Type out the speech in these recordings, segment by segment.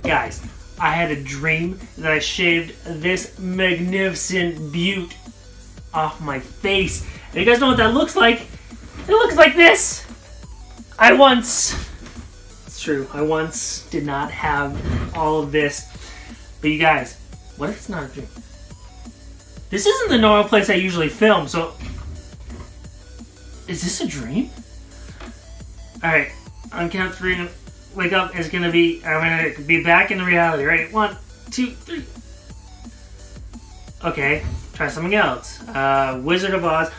Guys, I had a dream that I shaved this magnificent beaut off my face. And you guys know what that looks like? It looks like this. It's true, I once did not have all of this. But you guys, what if it's not a dream? This isn't the normal place I usually film, so... Is this a dream? Alright, on count 3, wake up, I'm gonna be back in reality. Ready? 1, 2, 3. Okay, try something else. Wizard of Oz.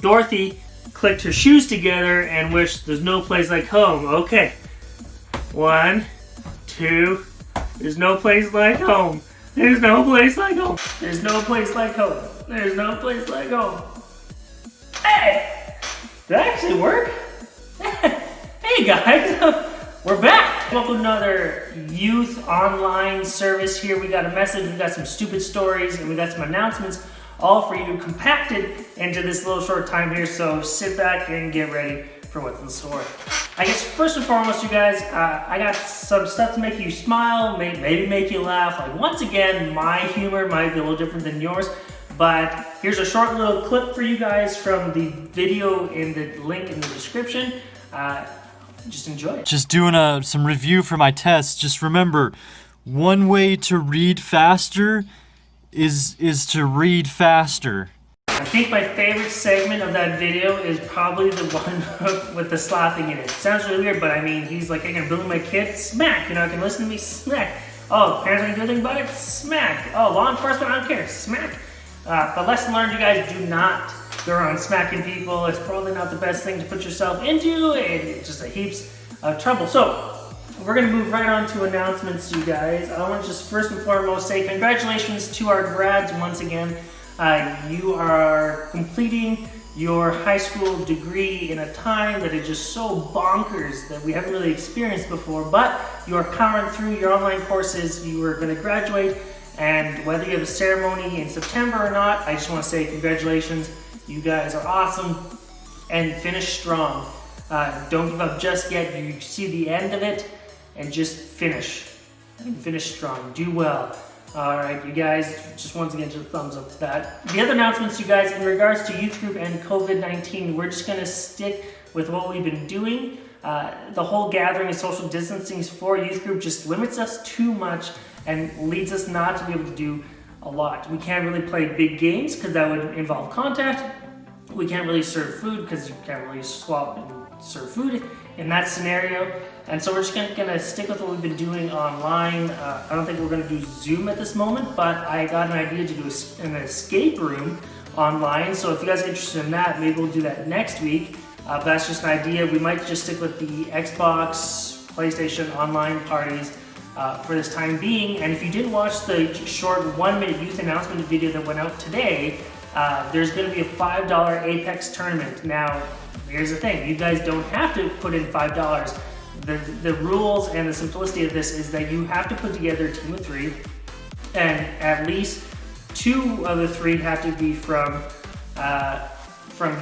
Dorothy clicked her shoes together and wished there's no place like home. Okay. 1, 2. There's no place like home. There's no place like home. There's no place like home. There's no place like home. Hey! Did that actually work? Hey guys, we're back. Welcome to another youth online service here. We got a message, we got some stupid stories, and we got some announcements all for you compacted into this little short time here. So sit back and get ready for what's in store. I guess first and foremost, you guys, I got some stuff to make you smile, maybe make you laugh. Like once again, my humor might be a little different than yours, but here's a short little clip for you guys from the video in the link in the description. Just enjoy it. Just doing some review for my test. Just remember, one way to read faster is to read faster. I think my favorite segment of that video is probably the one with the slapping in it. Sounds really weird, but I mean, he's like, I can bully my kid, smack. You know, I can listen to me, smack. Oh, parents aren't doing anything about it, smack. Oh, law enforcement, I don't care, smack. But lesson learned, you guys, do not go around smacking people. It's probably not the best thing to put yourself into, and it's just a heaps of trouble. So, we're gonna move right on to announcements, you guys. I want to just first and foremost say congratulations to our grads once again. You are completing your high school degree in a time that is just so bonkers that we haven't really experienced before, but you are powering through your online courses. You are going to graduate, and whether you have a ceremony in September or not, I just want to say congratulations. You guys are awesome, and finish strong. Don't give up just yet. You see the end of it, and just finish. And finish strong. Do well. Alright, you guys, just once again, just a thumbs up to that. The other announcements, you guys, in regards to youth group and COVID-19, we're just going to stick with what we've been doing. The whole gathering and social distancing for youth group just limits us too much and leads us not to be able to do a lot. We can't really play big games because that would involve contact. We can't really serve food because you can't really swap and serve food in that scenario. And so we're just gonna stick with what we've been doing online. I don't think we're gonna do Zoom at this moment, but I got an idea to do an escape room online. So if you guys are interested in that, maybe we'll do that next week. But that's just an idea. We might just stick with the Xbox, PlayStation online parties for this time being. And if you didn't watch the short 1-minute youth announcement video that went out today, there's gonna be a $5 Apex tournament. Now, here's the thing, you guys don't have to put in $5. The rules and the simplicity of this is that you have to put together a team of 3, and at least 2 of the 3 have to be from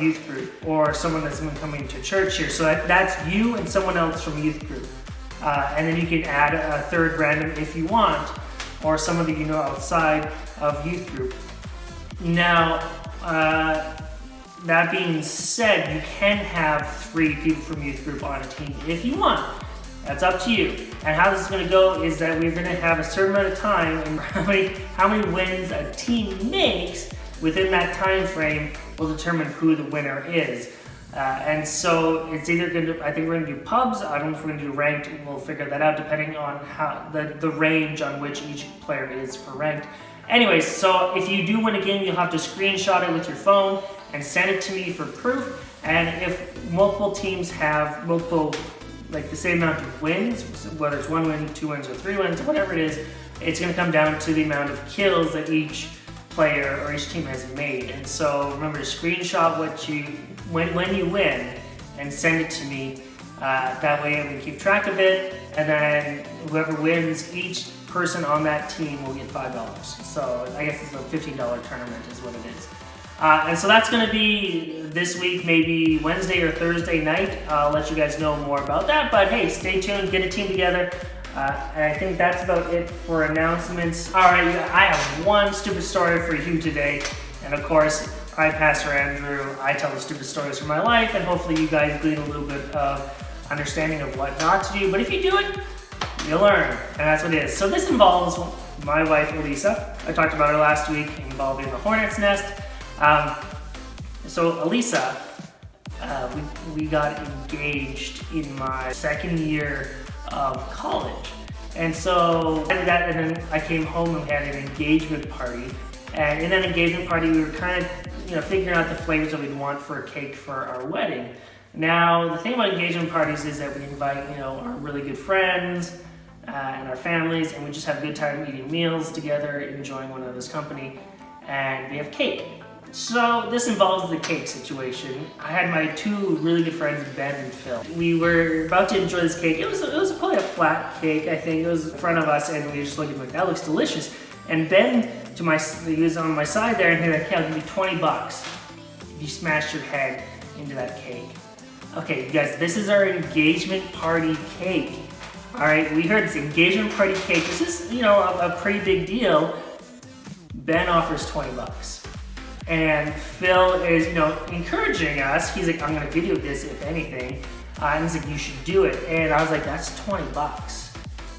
youth group or someone that's been coming to church here. So that's you and someone else from youth group. And then you can add a third random if you want, or someone that you know outside of youth group. Now, that being said, you can have 3 people from youth group on a team if you want. That's up to you. And how this is going to go is that we're going to have a certain amount of time, and how many wins a team makes within that time frame will determine who the winner is. And so it's either going to, I think we're going to do pubs. I don't know if we're going to do ranked. We'll figure that out depending on how the range on which each player is for ranked. Anyways, so if you do win a game, you'll have to screenshot it with your phone and send it to me for proof. And if multiple teams have like the same amount of wins, whether it's 1 win, 2 wins, or 3 wins, whatever it is, it's going to come down to the amount of kills that each player or each team has made. And so remember to screenshot when you win and send it to me. That way we can keep track of it, and then whoever wins, each person on that team will get $5. So I guess it's a $15 tournament is what it is. And so that's going to be this week, maybe Wednesday or Thursday night. I'll let you guys know more about that. But hey, stay tuned, get a team together. And I think that's about it for announcements. All right, I have one stupid story for you today. And of course, I'm Pastor Andrew. I tell the stupid stories from my life, and hopefully you guys glean a little bit of understanding of what not to do. But if you do it, you learn, and that's what it is. So this involves my wife, Elisa. I talked about her last week, involving the hornet's nest. So Elisa, we got engaged in my second year of college. And so I did that, and then I came home and we had an engagement party. And in that engagement party, we were kind of, figuring out the flavors that we'd want for a cake for our wedding. Now, the thing about engagement parties is that we invite, our really good friends and our families, and we just have a good time eating meals together, enjoying one another's company, and we have cake. So this involves the cake situation. I had my two really good friends, Ben and Phil. We were about to enjoy this cake. It was probably a flat cake, I think. It was in front of us, and we were just looking like, that looks delicious. And Ben, he was on my side there, and he was like, I'll give you $20 if you smash your head into that cake. Okay, you guys, this is our engagement party cake. All right, we heard this engagement party cake. This is, a pretty big deal. Ben offers $20. And Phil is, encouraging us. He's like, I'm gonna video this if anything. And he's like, you should do it. And I was like, that's $20.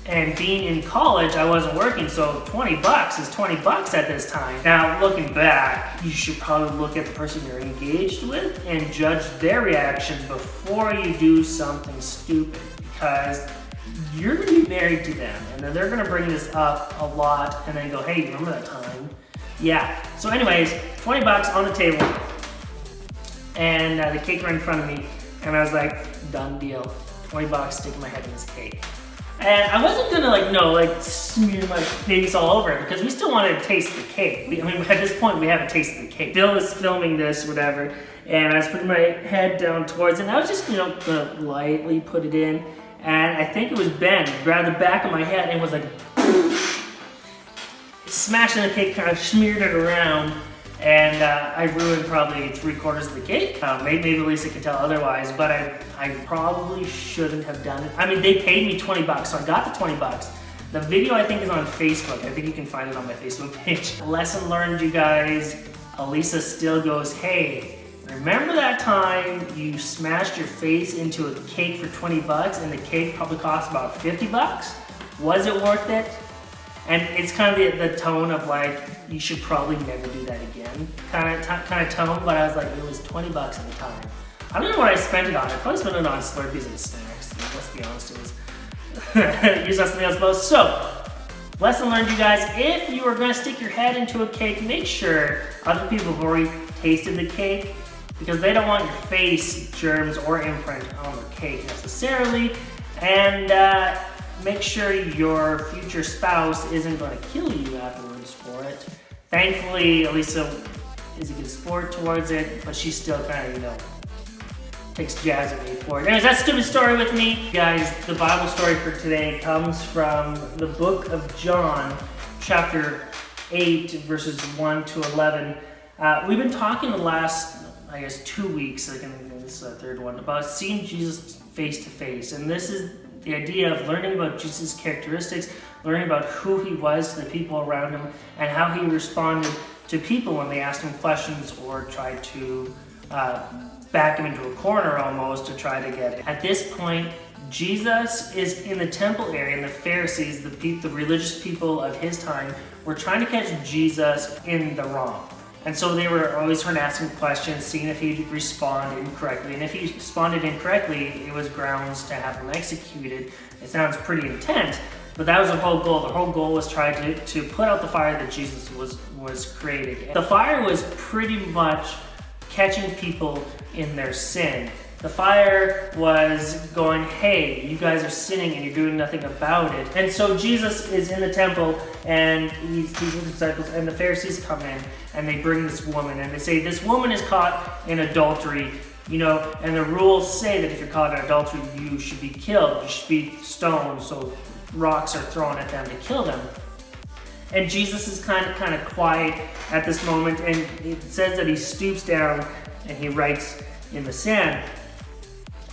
And being in college, I wasn't working, so $20 is $20 at this time. Now, looking back, you should probably look at the person you're engaged with and judge their reaction before you do something stupid, because you're gonna be married to them, and then they're gonna bring this up a lot, and then go, hey, remember that time? Yeah. So anyways, $20 on the table, and the cake right in front of me, and I was like, done deal. $20 sticking my head in this cake. And I wasn't gonna smear my face all over it, because we still wanted to taste the cake. At this point, we haven't tasted the cake. Bill was filming this, whatever, and I was putting my head down towards it, and I was just, gonna lightly put it in, and I think it was Ben grabbed the back of my head and was like, smashing the cake, kind of smeared it around, and I ruined probably 3/4 of the cake. Maybe Lisa could tell otherwise, but I probably shouldn't have done it. They paid me $20, so I got the $20. The video, I think, is on Facebook. I think you can find it on my Facebook page. Lesson learned, you guys. Elisa still goes, hey, remember that time you smashed your face into a cake for $20 and the cake probably cost about $50? Was it worth it? And it's kind of the tone of you should probably never do that again, kind of tone. But I was like, it was $20 at the time. I don't know what I spent it on. I probably spent it on Slurpees and snacks. Let's be honest, it was use something else most. So, lesson learned, you guys. If you are going to stick your head into a cake, make sure other people have already tasted the cake, because they don't want your face germs or imprint on the cake necessarily. And make sure your future spouse isn't going to kill you afterwards for it. Thankfully, Elisa is a good sport towards it, but she still kind of, takes jabs at me for it. Anyways, that's a stupid story with me. Guys, the Bible story for today comes from the book of John, chapter 8, verses 1 to 11. We've been talking the last, 2 weeks, I think this is the third one, about seeing Jesus face to face. And this is the idea of learning about Jesus' characteristics, learning about who he was to the people around him, and how he responded to people when they asked him questions or tried to back him into a corner almost to try to get it. At this point, Jesus is in the temple area, and the Pharisees, the religious people of his time, were trying to catch Jesus in the wrong. And so they were always trying to ask him questions, seeing if he'd respond incorrectly. And if he responded incorrectly, it was grounds to have him executed. It sounds pretty intense, but that was the whole goal. The whole goal was trying to put out the fire that Jesus was created. The fire was pretty much catching people in their sin. The fire was going, hey, you guys are sinning and you're doing nothing about it. And so Jesus is in the temple, and he's with the disciples, and the Pharisees come in and they bring this woman, and they say, this woman is caught in adultery, and the rules say that if you're caught in adultery, you should be killed. You should be stoned, so rocks are thrown at them to kill them. And Jesus is kind of quiet at this moment, and it says that he stoops down and he writes in the sand.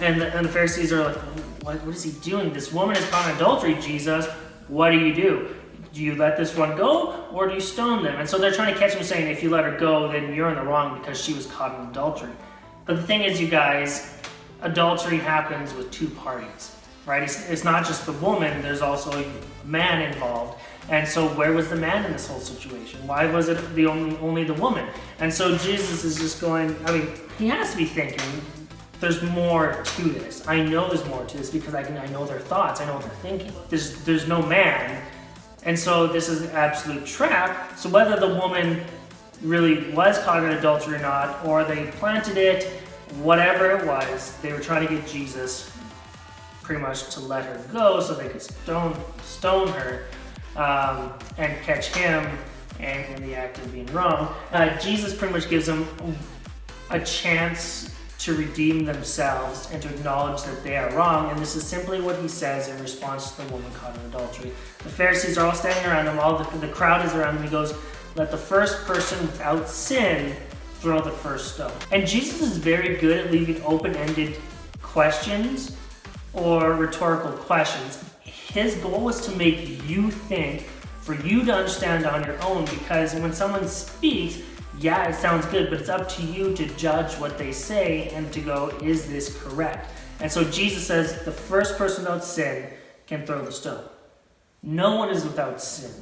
And the Pharisees are like, what is he doing? This woman is caught in adultery, Jesus. What do you do? Do you let this one go, or do you stone them? And so they're trying to catch him saying, if you let her go, then you're in the wrong because she was caught in adultery. But the thing is, you guys, adultery happens with two parties, right? It's not just the woman, there's also a man involved. And so where was the man in this whole situation? Why was it only the woman? And so Jesus is just going, I mean, he has to be thinking, there's more to this. I know there's more to this because I know their thoughts. I know what they're thinking. There's no man. And so this is an absolute trap. So whether the woman really was caught in adultery or not, or they planted it, whatever it was, they were trying to get Jesus pretty much to let her go so they could stone her and catch him and in the act of being wrong. Jesus pretty much gives them a chance to redeem themselves and to acknowledge that they are wrong, and this is simply what he says in response to the woman caught in adultery. The Pharisees are all standing around him, all the crowd is around him. He goes, let the first person without sin throw the first stone. And Jesus is very good at leaving open-ended questions or rhetorical questions. His goal is to make you think, for you to understand on your own, because when someone speaks, yeah, it sounds good, but it's up to you to judge what they say and to go, is this correct? And so Jesus says the first person without sin can throw the stone. No one is without sin.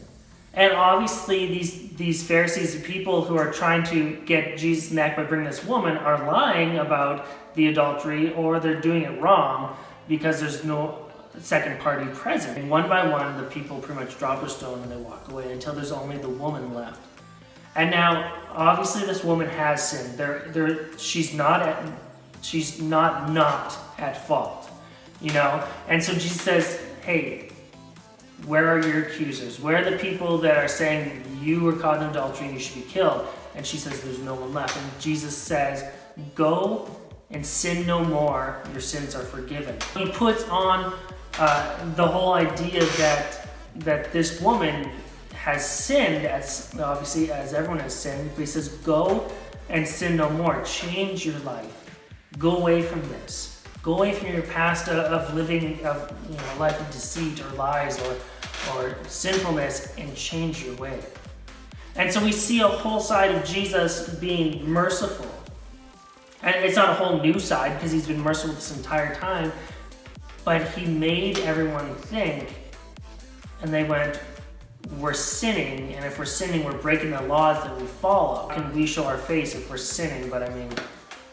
And obviously these Pharisees, the people who are trying to get Jesus' neck by bringing this woman, are lying about the adultery, or they're doing it wrong because there's no second party present. And one by one, the people pretty much drop a stone and they walk away until there's only the woman left. And now, obviously, this woman has sinned. She's not at fault, you know. And so Jesus says, "Hey, where are your accusers? Where are the people that are saying you were caught in adultery and you should be killed?" And she says, "There's no one left." And Jesus says, "Go and sin no more. Your sins are forgiven." He puts on the whole idea that this woman has sinned, as obviously as everyone has sinned, but he says, go and sin no more. Change your life. Go away from this. Go away from your past of living a life of deceit or lies or sinfulness, and change your way. And so we see a whole side of Jesus being merciful. And it's not a whole new side because he's been merciful this entire time, but he made everyone think, and they went, we're sinning, and if we're sinning, we're breaking the laws that we follow. Can we show our face if we're sinning? But I mean,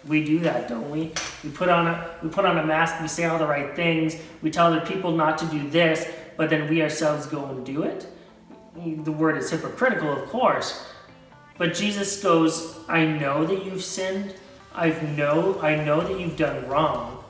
we do that, don't we? We put on a mask, we say all the right things, we tell other people not to do this, but then we ourselves go and do it. The word is hypocritical, of course. But Jesus goes, I know that you've sinned, I know that you've done wrong,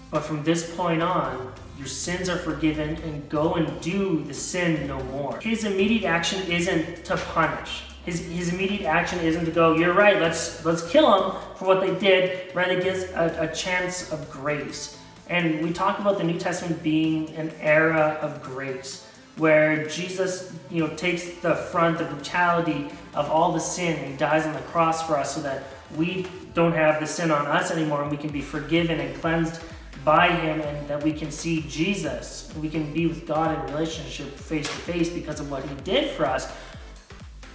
but from this point on, your sins are forgiven, and go and do the sin no more. His immediate action isn't to punish. His immediate action isn't to go, you're right, let's kill them for what they did. Rather, gives a chance of grace. And we talk about the New Testament being an era of grace, where Jesus, takes the brutality of all the sin, and he dies on the cross for us so that we don't have the sin on us anymore, and we can be forgiven and cleansed by him, and that we can see Jesus. We can be with God in relationship face to face because of what he did for us.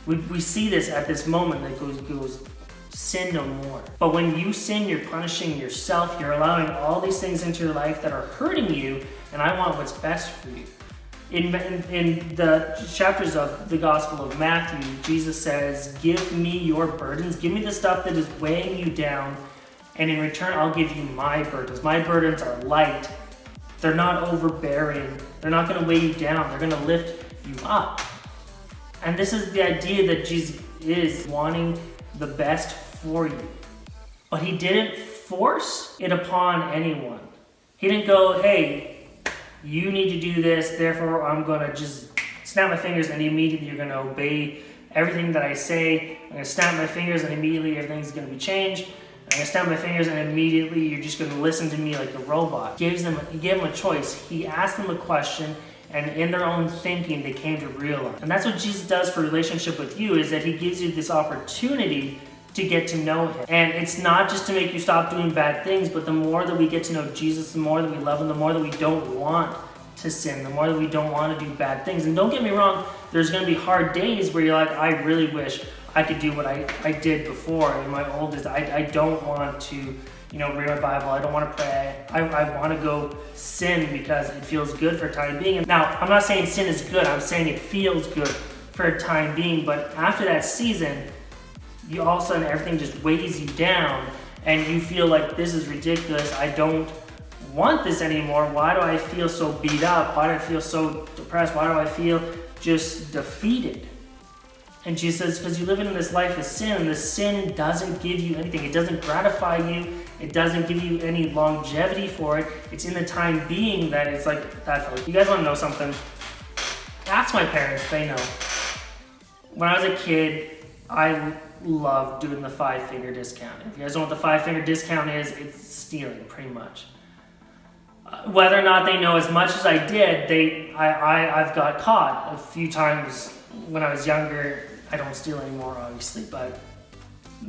We see this at this moment that goes, sin no more. But when you sin, you're punishing yourself. You're allowing all these things into your life that are hurting you, and I want what's best for you. In the chapters of the Gospel of Matthew, Jesus says, give me your burdens. Give me the stuff that is weighing you down, and in return, I'll give you my burdens. My burdens are light. They're not overbearing. They're not going to weigh you down. They're going to lift you up. And this is the idea that Jesus is wanting the best for you. But he didn't force it upon anyone. He didn't go, hey, you need to do this, therefore I'm going to just snap my fingers and immediately you're going to obey everything that I say. I'm going to snap my fingers and immediately everything's going to be changed. I'm going to snap my fingers and immediately you're just going to listen to me like a robot. He gave them a choice. He asked them a question, and in their own thinking, they came to realize. And that's what Jesus does for relationship with you, is that he gives you this opportunity to get to know him. And it's not just to make you stop doing bad things, but the more that we get to know Jesus, the more that we love him, the more that we don't want to sin, the more that we don't want to do bad things. And don't get me wrong, there's going to be hard days where you're like, I really wish I could do what I did before in my oldest. I don't want to, read my Bible. I don't want to pray. I want to go sin because it feels good for a time being. And now, I'm not saying sin is good. I'm saying it feels good for a time being. But after that season, you all of a sudden everything just weighs you down and you feel like this is ridiculous. I don't want this anymore. Why do I feel so beat up? Why do I feel so depressed? Why do I feel just defeated? And Jesus says, because you live in this life of sin, and this sin doesn't give you anything. It doesn't gratify you. It doesn't give you any longevity for it. It's in the time being that it's like that feeling. You guys want to know something? Ask my parents, they know. When I was a kid, I loved doing the 5-finger discount. If you guys know what the 5-finger discount is, it's stealing, pretty much. Whether or not they know as much as I did, I've got caught a few times when I was younger. I don't steal anymore, obviously, but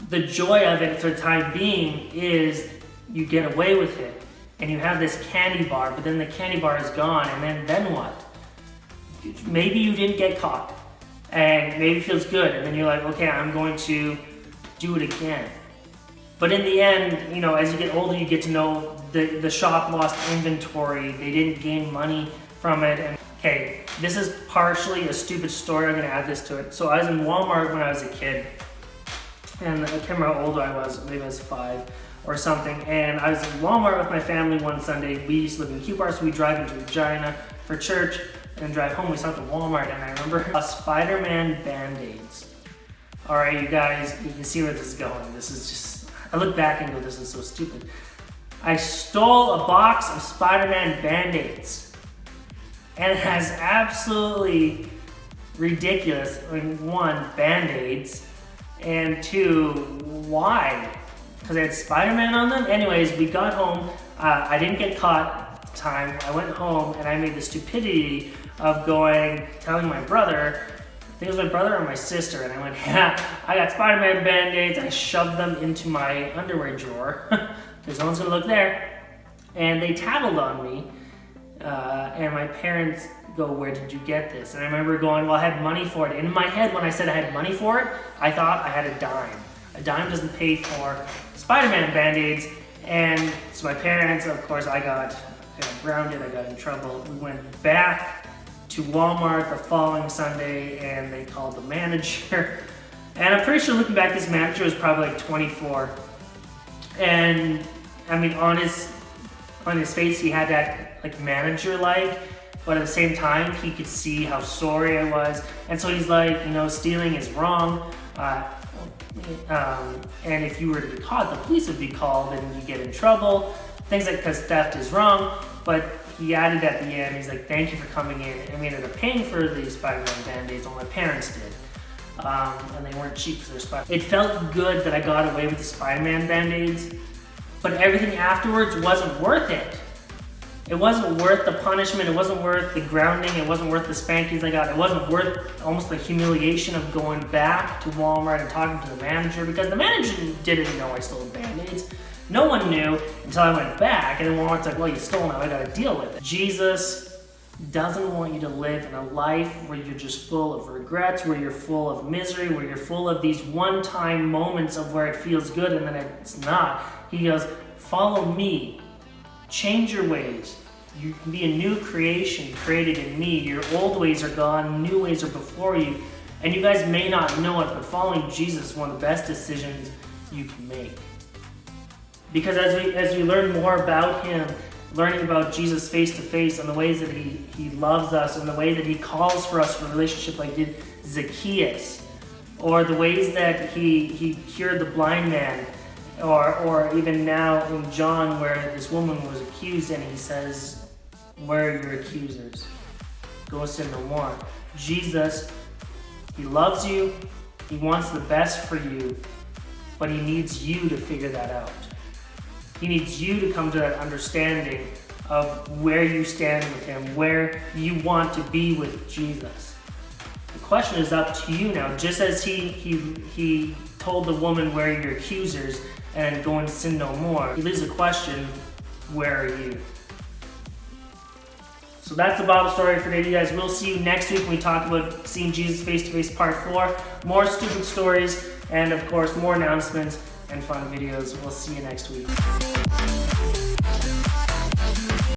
the joy of it for the time being is you get away with it, and you have this candy bar, but then the candy bar is gone, and then what? Maybe you didn't get caught, and maybe it feels good, and then you're like, okay, I'm going to do it again. But in the end, as you get older, you get to know the shop lost inventory. They didn't gain money from it. And okay, this is partially a stupid story. I'm going to add this to it. So I was in Walmart when I was a kid, and I can't remember how old I was. Maybe I was 5 or something. And I was in Walmart with my family one Sunday. We used to live in Q-Bar, so we drive into Regina for church and drive home. We stopped at Walmart, and I remember Spider-Man Band-Aids. All right, you guys, you can see where this is going. This is just, I look back and go, this is so stupid. I stole a box of Spider-Man Band-Aids. And it has absolutely ridiculous, one, Band-Aids, and two, why? Because it had Spider-Man on them? Anyways, we got home. I didn't get caught at the time. I went home and I made the stupidity of telling my brother, I think it was my brother or my sister, and I went, yeah, I got Spider-Man Band-Aids. I shoved them into my underwear drawer, because no one's gonna look there. And they tattled on me, and my parents go, where did you get this? And I remember going, well, I had money for it. And in my head, when I said I had money for it, I thought I had a dime. A dime doesn't pay for Spider-Man Band-Aids. And so my parents, of course, I got grounded, I got in trouble. We went back to Walmart the following Sunday, and they called the manager. And I'm pretty sure looking back, this manager was probably like 24. And I mean, on his face, he had that like manager-like, but at the same time, he could see how sorry I was. And so he's like, stealing is wrong. And if you were to be caught, the police would be called and you get in trouble. Things like, because theft is wrong. But he added at the end, he's like, thank you for coming in. And we ended up paying for the Spider-Man Band-Aids, all my parents did. And they weren't cheap because they're Spider-Man. It felt good that I got away with the Spider-Man Band-Aids, but everything afterwards wasn't worth it. It wasn't worth the punishment, it wasn't worth the grounding, it wasn't worth the spankings I got, it wasn't worth almost the humiliation of going back to Walmart and talking to the manager, because the manager didn't know I stole Band-Aids. No one knew until I went back, and then Walmart's like, well, you stole them, I gotta deal with it. Jesus doesn't want you to live in a life where you're just full of regrets, where you're full of misery, where you're full of these one-time moments of where it feels good and then it's not. He goes, follow me, change your ways. You can be a new creation created in me. Your old ways are gone, new ways are before you. And you guys may not know it, but following Jesus is one of the best decisions you can make. Because as we learn more about him, learning about Jesus face to face and the ways that he loves us and the way that he calls for us for a relationship like did Zacchaeus, or the ways that he cured the blind man, or even now in John where this woman was accused and he says, where are your accusers? Go sin no more. Jesus, he loves you, he wants the best for you, but he needs you to figure that out. He needs you to come to that understanding of where you stand with him, where you want to be with Jesus. The question is up to you now. Just as he told the woman, where are your accusers, and go and sin no more. He leaves a question, where are you? So that's the Bible story for today, you guys. We'll see you next week when we talk about seeing Jesus face to face part 4. More stupid stories, and of course more announcements and fun videos. We'll see you next week.